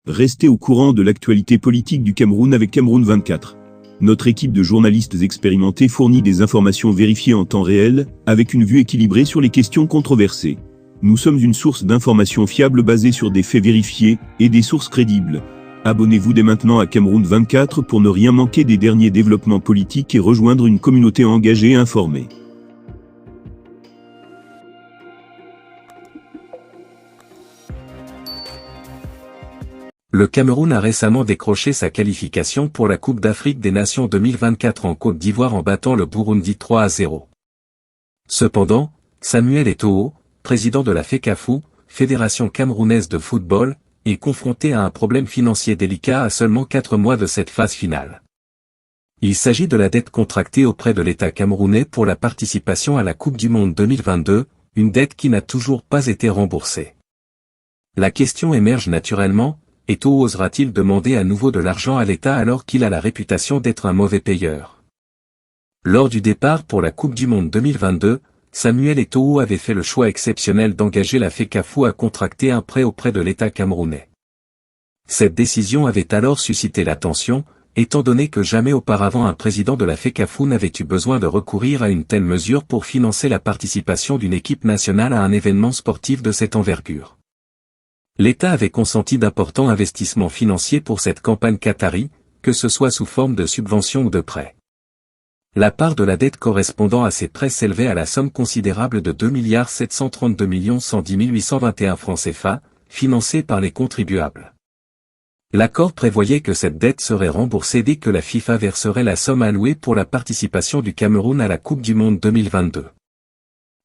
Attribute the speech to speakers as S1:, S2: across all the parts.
S1: Restez au courant de l'actualité politique du Cameroun avec Cameroun 24. Notre équipe de journalistes expérimentés fournit des informations vérifiées en temps réel, avec une vue équilibrée sur les questions controversées. Nous sommes une source d'informations fiables basée sur des faits vérifiés et des sources crédibles. Abonnez-vous dès maintenant à Cameroun 24 pour ne rien manquer des derniers développements politiques et rejoindre une communauté engagée et informée.
S2: Le Cameroun a récemment décroché sa qualification pour la Coupe d'Afrique des Nations 2024 en Côte d'Ivoire en battant le Burundi 3-0. Cependant, Samuel Eto'o, président de la FECAFOOT, Fédération camerounaise de football, est confronté à un problème financier délicat à seulement 4 mois de cette phase finale. Il s'agit de la dette contractée auprès de l'État camerounais pour la participation à la Coupe du Monde 2022, une dette qui n'a toujours pas été remboursée. La question émerge naturellement. Eto'o osera-t-il demander à nouveau de l'argent à l'État alors qu'il a la réputation d'être un mauvais payeur? Lors du départ pour la Coupe du Monde 2022, Samuel Eto'o avait fait le choix exceptionnel d'engager la FECAFOOT à contracter un prêt auprès de l'État camerounais. Cette décision avait alors suscité l'attention, étant donné que jamais auparavant un président de la FECAFOOT n'avait eu besoin de recourir à une telle mesure pour financer la participation d'une équipe nationale à un événement sportif de cette envergure. L'État avait consenti d'importants investissements financiers pour cette campagne qatari, que ce soit sous forme de subventions ou de prêts. La part de la dette correspondant à ces prêts s'élevait à la somme considérable de 2 732 110 821 francs CFA, financés par les contribuables. L'accord prévoyait que cette dette serait remboursée dès que la FIFA verserait la somme allouée pour la participation du Cameroun à la Coupe du Monde 2022.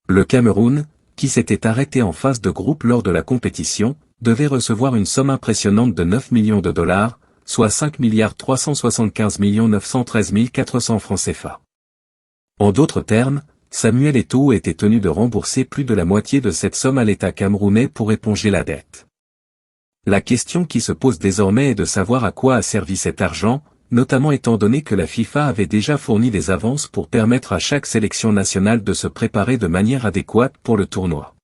S2: Le Cameroun, qui s'était arrêté en phase de groupe lors de la compétition, devait recevoir une somme impressionnante de 9 millions de dollars, soit 5 375 913 400 francs CFA. En d'autres termes, Samuel Eto'o était tenu de rembourser plus de la moitié de cette somme à l'État camerounais pour éponger la dette. La question qui se pose désormais est de savoir à quoi a servi cet argent, notamment étant donné que la FIFA avait déjà fourni des avances pour permettre à chaque sélection nationale de se préparer de manière adéquate pour le tournoi.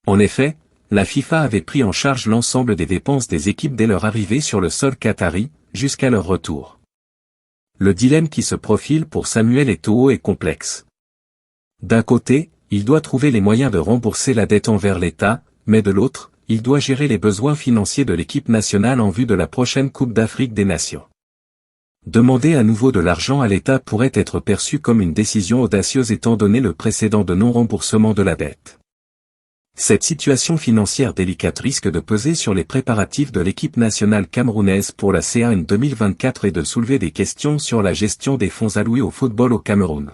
S2: En effet, la FIFA avait pris en charge l'ensemble des dépenses des équipes dès leur arrivée sur le sol qatari, jusqu'à leur retour. Le dilemme qui se profile pour Samuel Eto'o est complexe. D'un côté, il doit trouver les moyens de rembourser la dette envers l'État, mais de l'autre, il doit gérer les besoins financiers de l'équipe nationale en vue de la prochaine Coupe d'Afrique des Nations. Demander à nouveau de l'argent à l'État pourrait être perçu comme une décision audacieuse étant donné le précédent de non-remboursement de la dette. Cette situation financière délicate risque de peser sur les préparatifs de l'équipe nationale camerounaise pour la CAN 2024 et de soulever des questions sur la gestion des fonds alloués au football au Cameroun.